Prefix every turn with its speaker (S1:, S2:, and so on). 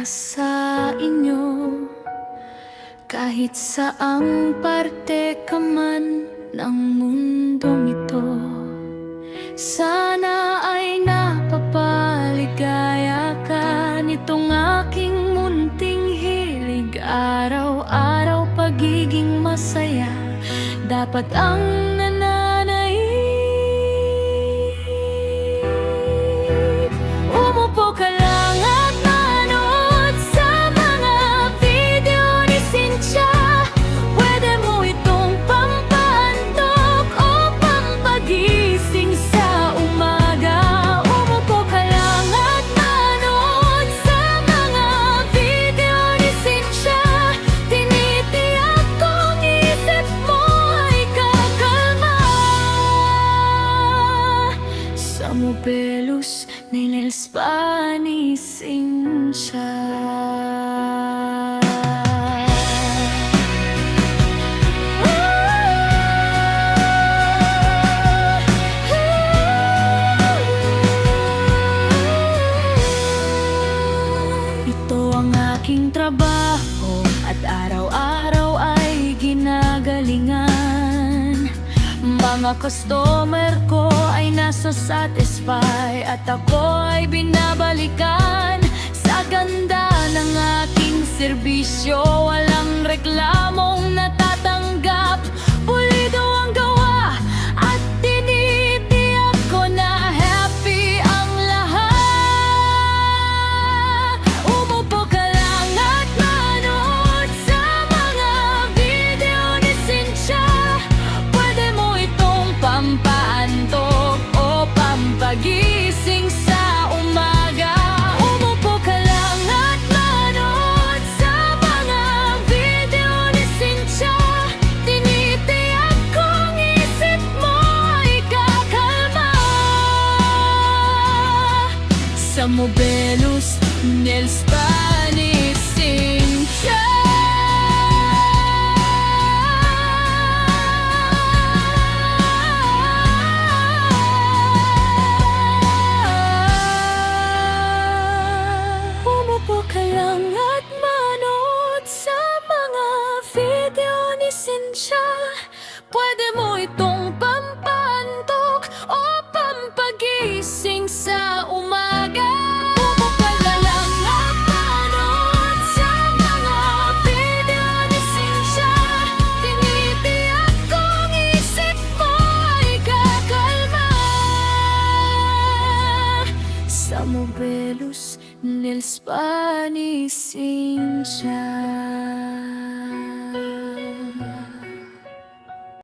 S1: para sa inyo. Kahit saang parte ka man ng mundong ito, sana ay napapaligaya ka nitong aking munting hilig. Araw-araw pagiging masaya dapat ang nananaig. Umupo ka lang at manood sa mga video ni Cynthia. Pwede mo itong pampaantok o pampagising sa umaga. Umupo ka lang at manood sa mga video ni Cynthia. Tinitiyak kong isip mo ay kakalma. Sa Mobelos Nails Spa ni Cynthia. Ito ang aking trabaho at araw-araw ay ginagalingan. Mga customer ko ay nasa-satisfy at ako ay binabalikan. Sa ganda ng aking serbisyo, walang reklamong natatanggap. Pulido ang gawa at tinitiyak ko na happy ang lahat. Umupo ka lang at manood sa mga video ni Cynthia. Pwede mo itong pampaantok o pampagising sa umaga. Umupo ka lang at manood sa mga video ni Cynthia. Tinitiyak kong isip mo ay kakalma. Sa Mobelos Nails Spa ni Cynthia. Umupo ka lang at manood sa mga video ni Cynthia. Pwede mo itong pampaantok o pampagising sa umaga. Umupo ka lang at manood sa mga video ni Cynthia. Tinitiyak kong isip mo ay kakalma. Sa Mobelos Nails Spa ni Cynthia.